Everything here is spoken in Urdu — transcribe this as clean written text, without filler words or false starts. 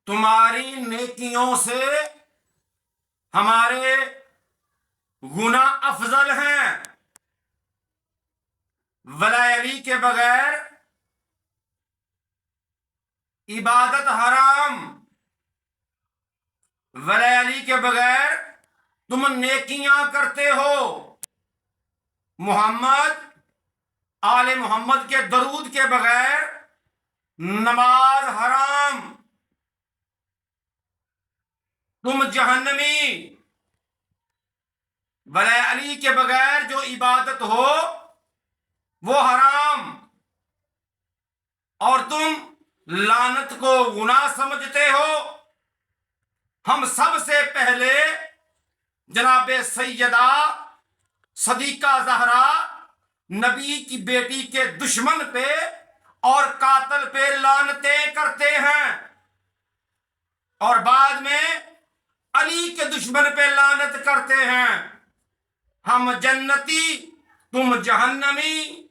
تمہاری نیکیوں سے ہمارے گناہ افضل ہیں. ولی علی کے بغیر عبادت حرام. ولی علی کے بغیر تم نیکیاں کرتے ہو. محمد آل محمد کے درود کے بغیر نماز حرام. تم جہنمی. ولی علی کے بغیر جو عبادت ہو وہ حرام. اور تم لعنت کو گناہ سمجھتے ہو. ہم سب سے پہلے جناب سیدہ صدیقہ زہرا نبی کی بیٹی کے دشمن پہ اور قاتل پہ لعنتیں کرتے ہیں، اور بعد میں علی کے دشمن پہ لعنت کرتے ہیں. ہم جنتی، تم جہنمی.